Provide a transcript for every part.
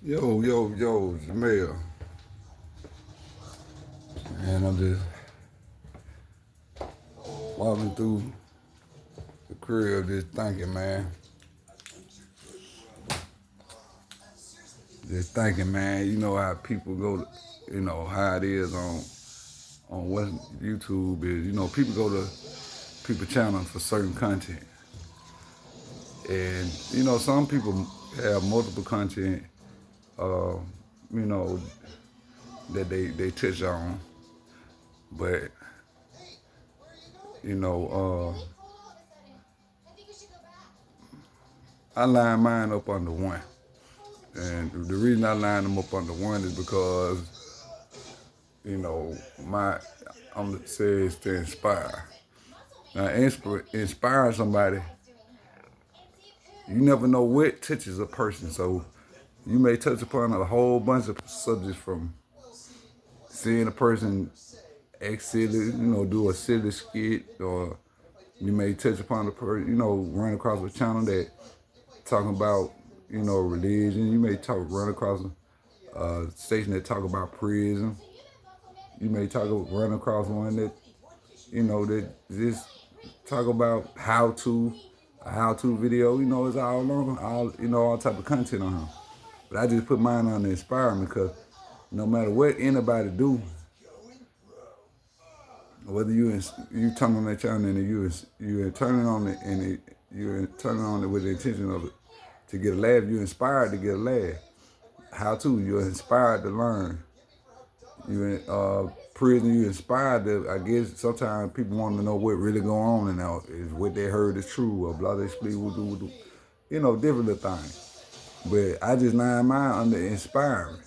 Yo, Jamel. And I'm just walking through the crib just thinking, man. Just thinking, man, you know how people go, how it is on what YouTube is. People go to people channel for certain content. And, some people have multiple content, uh, you know, that they touch on. But, you know, I line mine up under one. And the reason I line them up under one is because, my I'm says to inspire. Now, inspiring somebody, you never know what touches a person. So you may touch upon a whole bunch of subjects from seeing a person act silly, do a silly skit, or you may touch upon a person, run across a channel that talking about, religion. You may run across a station that talk about prison. You may run across one that, that just talk about a how-to video. It's all on, all type of content on him. But I just put mine on the inspiring because no matter what anybody do, whether you turn on that channel and you turning on it and you're turning on it with the intention of it to get a laugh, you're inspired to get a laugh. How to? You're inspired to learn. You prison, you inspired to. I guess sometimes people want to know what really going on and now is what they heard is true or blah they split different little things. But I just line mine under inspiring.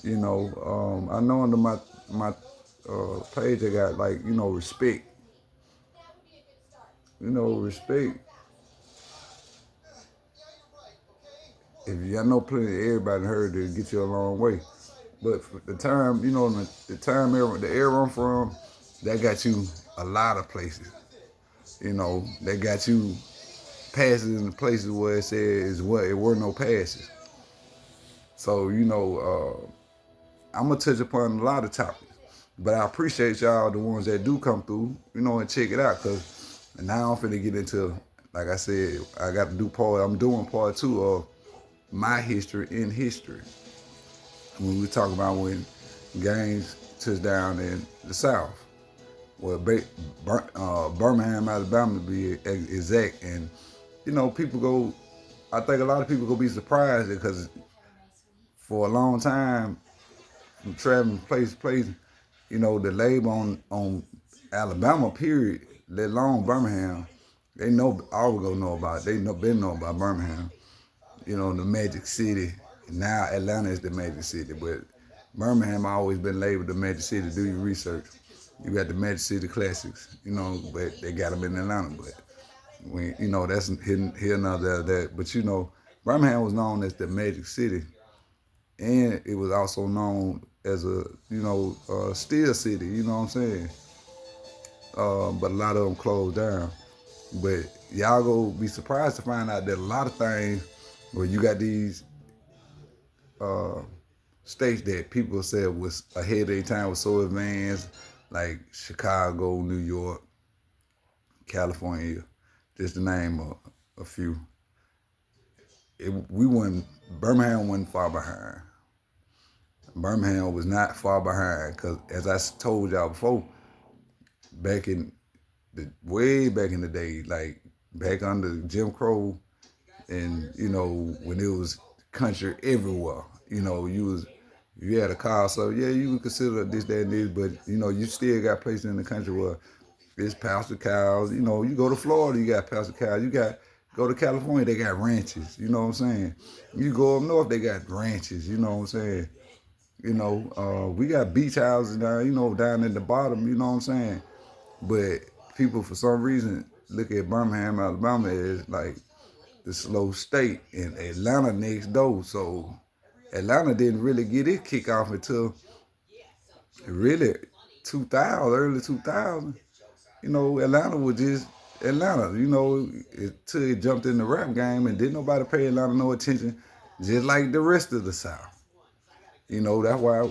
I know under my page I got like respect. Respect. If you I know plenty everybody heard it get you a long way. But for the time, the time era, the era I'm from, that got you a lot of places. That got you passes in the places where it says what it were no passes. So I'm gonna touch upon a lot of topics, but I appreciate y'all the ones that do come through, and check it out. Cause now I'm finna get into, like I said, I got to do I'm doing part two of my history in history. When we talk about when gangs touched down in the South, well, Birmingham, Alabama, to be exact, and people go. I think a lot of people gonna be surprised because for a long time, from traveling place to place, the label on Alabama, period, let alone Birmingham, they know all we gonna know about. Been know about Birmingham, the Magic City. Now Atlanta is the Magic City, but Birmingham always been labeled the Magic City. Do your research. You got the Magic City Classics, but they got them in Atlanta. But that's hidden here now that. But Birmingham was known as the Magic City, and it was also known as a steel city. You know what I'm saying? But a lot of them closed down. But y'all go be surprised to find out that a lot of things where you got these states that people said was ahead of their time, was so advanced, like Chicago, New York, California, just to name a few. Birmingham wasn't far behind. Birmingham was not far behind because, as I told y'all before, way back in the day, like back under Jim Crow, and when it was country everywhere, you had a car, so yeah, you would consider this, that, and this, but you still got places in the country where it's pasture cows. You go to Florida, you got pasture cows. Go to California, they got ranches. You know what I'm saying? You go up north, they got ranches. You know what I'm saying? We got beach houses down, down at the bottom. You know what I'm saying? But people, for some reason, look at Birmingham, Alabama as like the slow state, and Atlanta next door. So Atlanta didn't really get its kick off until really 2000, early 2000. Atlanta was just Atlanta. Until it jumped in the rap game, and didn't nobody pay Atlanta no attention just like the rest of the South. You know, that's why,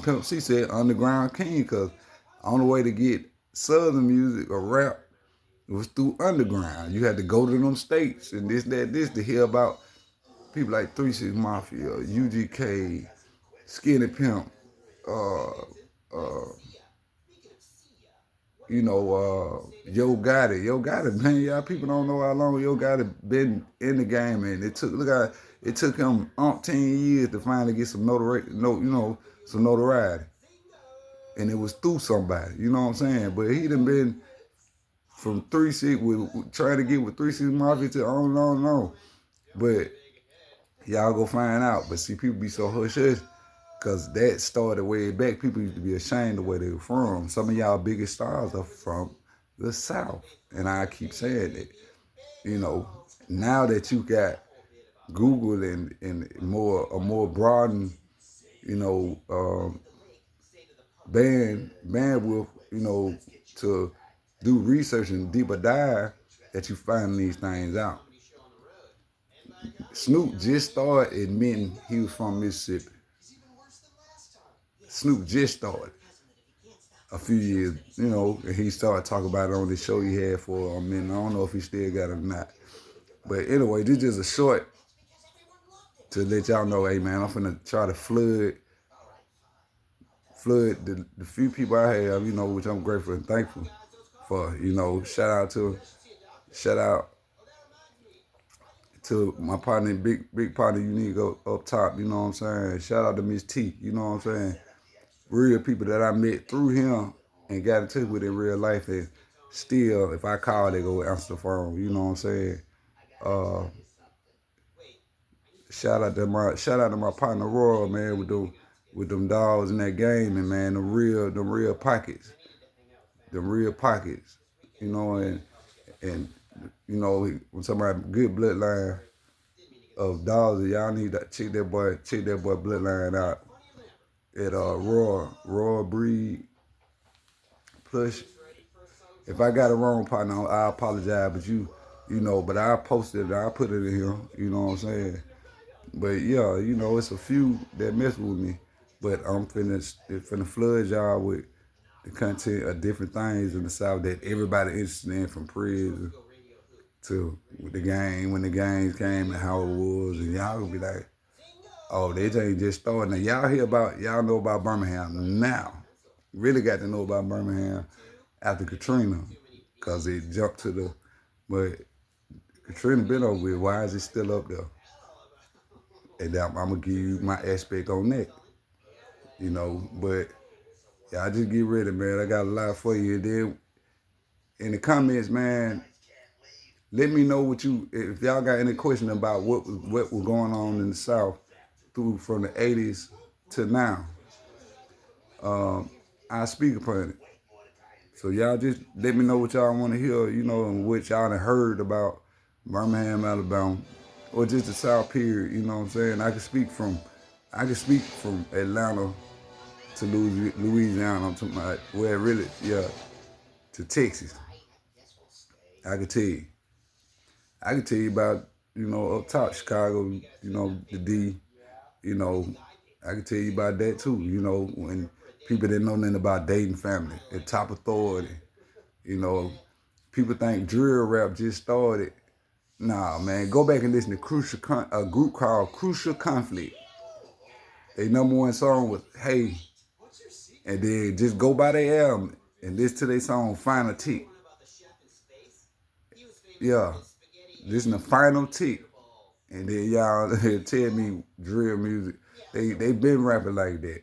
Pimp C said underground king, because only way to get Southern music or rap was through underground. You had to go to them states and this to hear about people like 3 6 Mafia, UGK, Skinny Pimp, uh, uh, Yo Gotti. Yo Gotti, man, y'all people don't know how long Yo Gotti been in the game, and it took him umpteen years to finally get some notoriety, some notoriety, and it was through somebody, you know what I'm saying? But he done been from 3 6 with trying to get with 3 6 Mafia to on. But y'all go find out. But see, people be so hush hush because that started way back. People used to be ashamed of where they were from. Some of y'all biggest stars are from the South, and I keep saying that. Now that you got Google and a more broadened, you know, um, bandwidth, to do research and deeper dive, that you find these things out. Snoop just started admitting he was from Mississippi. Snoop just started a few years, and he started talking about it on the show he had for a minute. I don't know if he still got it or not. But anyway, this is just a short to let y'all know, hey man, I'm finna try to flood the few people I have, which I'm grateful and thankful for. Shout out to my partner, big partner Unique up top, you know what I'm saying? Shout out to Miss T, you know what I'm saying? Real people that I met through him and got in touch with in real life, and still, if I call, they go answer the phone, you know what I'm saying? Uh, shout out to my partner Royal, man, with them dogs in that game, and man, them real pockets, and when somebody good bloodline of dogs, y'all need to check that boy bloodline out at Royal Breed Plush. If I got it wrong, partner, I apologize, but but I posted it, I put it in here, you know what I'm saying? But yeah, it's a few that mess with me, but I'm finna flood y'all with the content of different things in the South that everybody interested in, from prison to the game, when the games came and how it was, and y'all gonna be like, oh, they ain't just starting. Now y'all know about Birmingham now. Really got to know about Birmingham after Katrina, cause it jumped to but Katrina been over with. Why is it still up there? And I'm gonna give you my aspect on that, But y'all just get ready, man. I got a lot for you. And then in the comments, man, let me know if y'all got any question about what was going on in the South from the 80s to now. I speak upon it. So y'all just let me know what y'all want to hear, and what y'all done heard about Birmingham, Alabama, or just the South period. You know what I'm saying? I can speak from Atlanta to Louisiana. I'm talking about where really, to Texas. I can tell you. I can tell you about, up top Chicago, the D, you know, I can tell you about that too, when people didn't know nothing about Dayton family, the top authority, you know, people think drill rap just started. Nah, man, go back and listen to a group called Crucial Conflict. Their number one song was Hey, and then just go by their album and listen to their song Final Tick. Yeah, listen to Final Tick. And then y'all tell me drill music. They been rapping like that.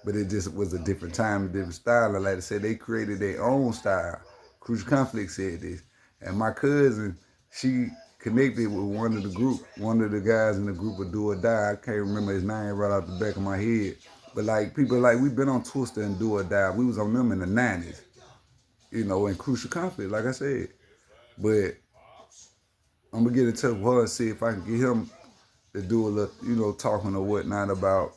But it just was a different time, a different style. And like I said, they created their own style. Crucial Conflict said this. And my cousin, she connected with one of the guys in the group of Do or Die. I can't remember his name right off the back of my head. But like people we've been on Twister and Do or Die. We was on them in the 90s, in Crucial Conflict, like I said. But I'm gonna get in touch with her and see if I can get him to do a little, talking or whatnot about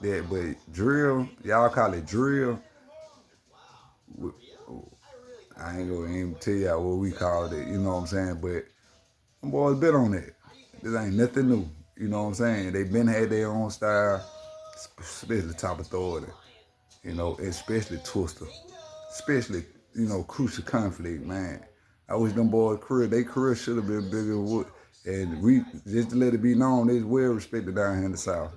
that. But drill, y'all call it drill. I ain't gonna even tell y'all what we called it, you know what I'm saying? But them boys been on that. This ain't nothing new. You know what I'm saying? They been had their own style, especially Top Authority. You know, especially Twister, especially Crucial Conflict, man. I wish them boys' career should have been bigger. And we just to let it be known, they's well respected down here in the South.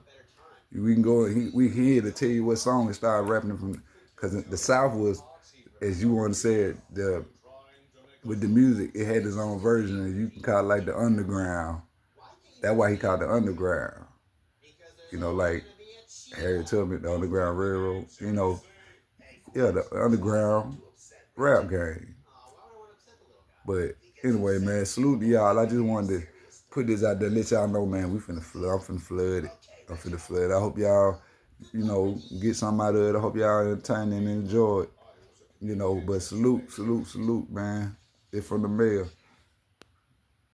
We can go. We here to tell you what song and start rapping from, because the South was, as you once said, the with the music, it had its own version, and you can call it like the underground. That's why he called it underground. Like Harry Tubman, the Underground Railroad. Yeah, the underground rap game. But anyway, man, salute to y'all. I just wanted to put this out there, let y'all know, man, we finna flood. I'm finna flood it. I'm finna flood. I hope y'all, get something out of it. I hope y'all entertain and enjoy it. But salute, man. It's from the mayor.